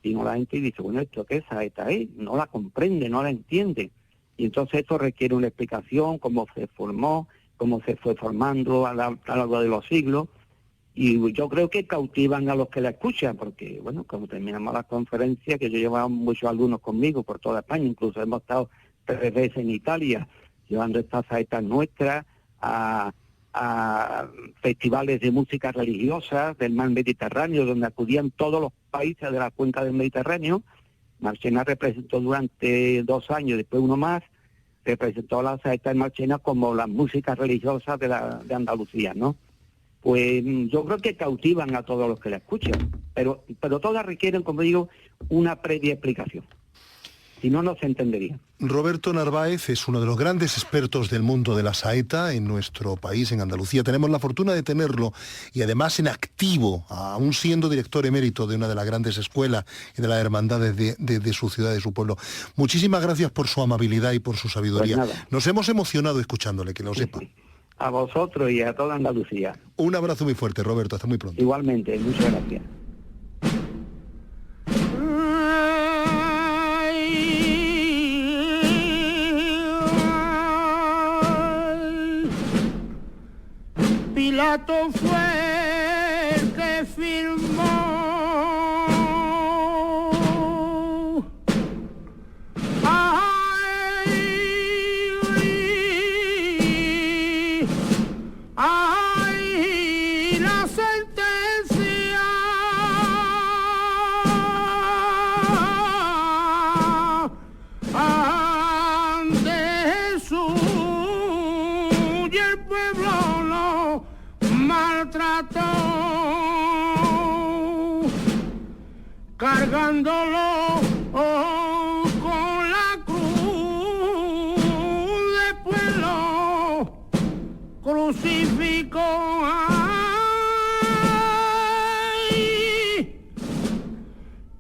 Y no la gente dice, bueno, ¿esto qué saeta es? No la comprende, no la entiende. Y entonces esto requiere una explicación, cómo se formó, cómo se fue formando a lo largo de los siglos. Y yo creo que cautivan a los que la escuchan, porque, bueno, como terminamos las conferencias, que yo llevaba muchos alumnos conmigo por toda España, incluso hemos estado 3 veces en Italia, llevando estas saetas nuestras a festivales de música religiosa del mar Mediterráneo, donde acudían todos los países de la cuenca del Mediterráneo. Marchena representó durante 2 años, después uno más, representó la saeta de Marchena como las músicas religiosas de Andalucía, ¿no? Pues yo creo que cautivan a todos los que la escuchan, pero todas requieren, como digo, una previa explicación. Si no, no se entendería. Roberto Narváez es uno de los grandes expertos del mundo de la saeta en nuestro país, en Andalucía. Tenemos la fortuna de tenerlo y además en activo, aún siendo director emérito de una de las grandes escuelas y de las hermandades de su ciudad, de su pueblo. Muchísimas gracias por su amabilidad y por su sabiduría. Pues nada. Nos hemos emocionado escuchándole, que lo sepa. A vosotros y a toda Andalucía. Un abrazo muy fuerte, Roberto. Hasta muy pronto. Igualmente, muchas gracias. Pilato fue el que firmó la sentencia ante Jesús y el pueblo lo maltrató, cargándolo con la cruz, después lo crucificó.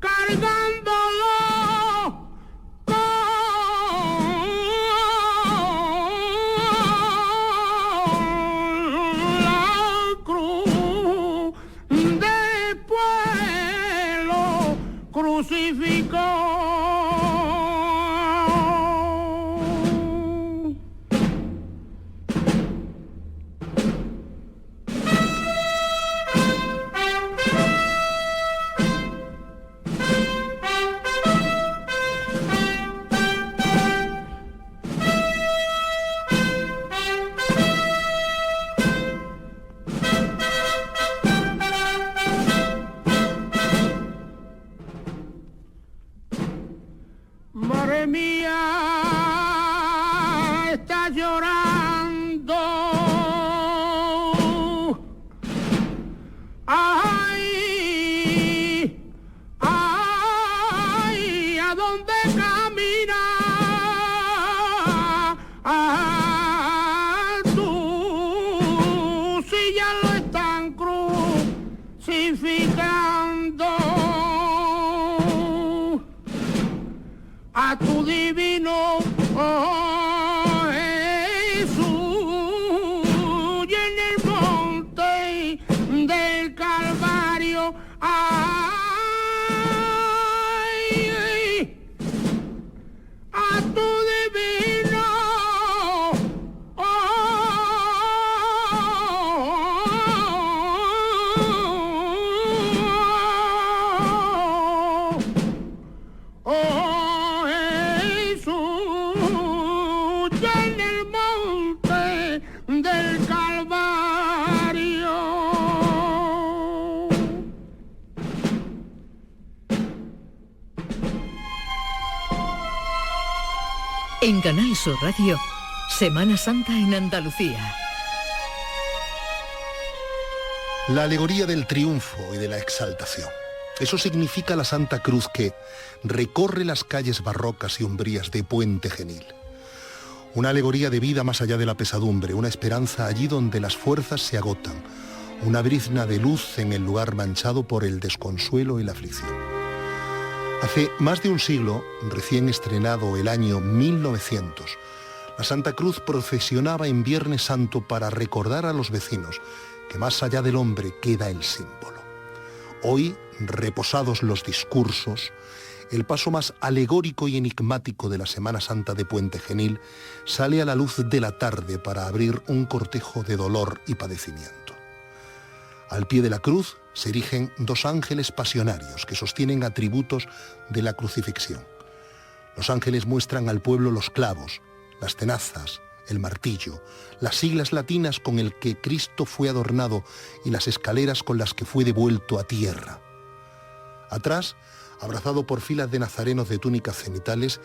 Cargándolo con la cruz, después lo crucificó. Madre mía, está llorando a dónde camina tú, si ya lo están crucificando a tu divino Jesús y en el monte del Calvario. En Canal Sur Radio, Semana Santa en Andalucía. La alegoría del triunfo y de la exaltación. Eso significa la Santa Cruz que recorre las calles barrocas y umbrías de Puente Genil. Una alegoría de vida más allá de la pesadumbre, una esperanza allí donde las fuerzas se agotan, una brizna de luz en el lugar manchado por el desconsuelo y la aflicción. Hace más de un siglo, recién estrenado el año 1900, la Santa Cruz procesionaba en Viernes Santo para recordar a los vecinos que más allá del hombre queda el símbolo. Hoy, reposados los discursos, el paso más alegórico y enigmático de la Semana Santa de Puente Genil sale a la luz de la tarde para abrir un cortejo de dolor y padecimiento. Al pie de la cruz se erigen dos ángeles pasionarios que sostienen atributos de la crucifixión. Los ángeles muestran al pueblo los clavos, las tenazas, el martillo, las siglas latinas con el que Cristo fue adornado y las escaleras con las que fue devuelto a tierra. Atrás, abrazado por filas de nazarenos de túnicas cenitales,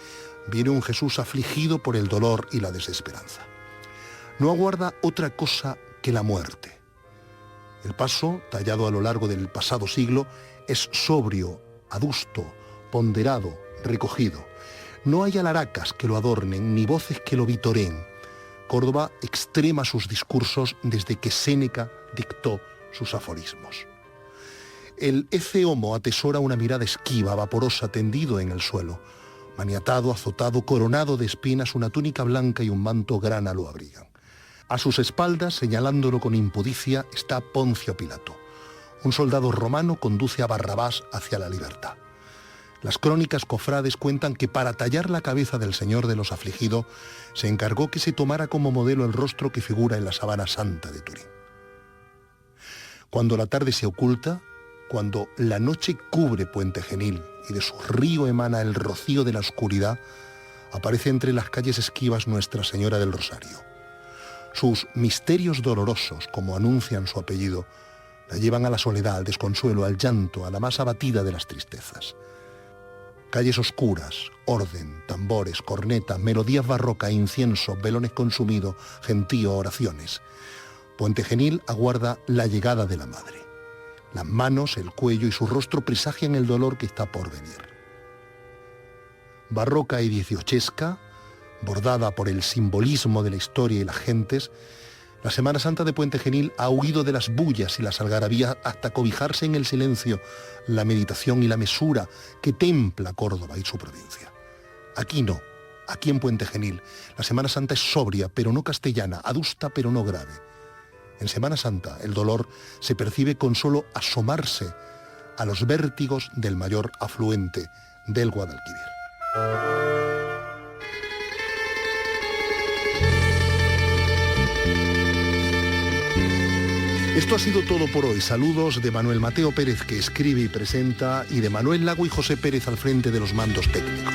viene un Jesús afligido por el dolor y la desesperanza. No aguarda otra cosa que la muerte. El paso, tallado a lo largo del pasado siglo, es sobrio, adusto, ponderado, recogido. No hay alaracas que lo adornen, ni voces que lo vitoreen. Córdoba extrema sus discursos desde que Séneca dictó sus aforismos. El Ecce Homo atesora una mirada esquiva, vaporosa, tendido en el suelo. Maniatado, azotado, coronado de espinas, una túnica blanca y un manto grana lo abrigan. A sus espaldas, señalándolo con impudicia, está Poncio Pilato. Un soldado romano conduce a Barrabás hacia la libertad. Las crónicas cofrades cuentan que para tallar la cabeza del Señor de los afligidos, se encargó que se tomara como modelo el rostro que figura en la Sábana Santa de Turín. Cuando la tarde se oculta, cuando la noche cubre Puente Genil y de su río emana el rocío de la oscuridad, aparece entre las calles esquivas Nuestra Señora del Rosario. Sus misterios dolorosos, como anuncian su apellido, la llevan a la soledad, al desconsuelo, al llanto, a la más abatida de las tristezas. Calles oscuras, orden, tambores, cornetas, melodías barrocas, incienso, velones consumidos, gentío, oraciones. Puente Genil aguarda la llegada de la Madre. Las manos, el cuello y su rostro presagian el dolor que está por venir. Barroca y dieciochesca, bordada por el simbolismo de la historia y las gentes, la Semana Santa de Puente Genil ha huido de las bullas y las algarabías hasta cobijarse en el silencio, la meditación y la mesura que templa Córdoba y su provincia. Aquí no, aquí en Puente Genil, la Semana Santa es sobria pero no castellana, adusta pero no grave. En Semana Santa el dolor se percibe con solo asomarse a los vértigos del mayor afluente del Guadalquivir. Esto ha sido todo por hoy. Saludos de Manuel Mateo Pérez, que escribe y presenta, y de Manuel Lago y José Pérez al frente de los mandos técnicos.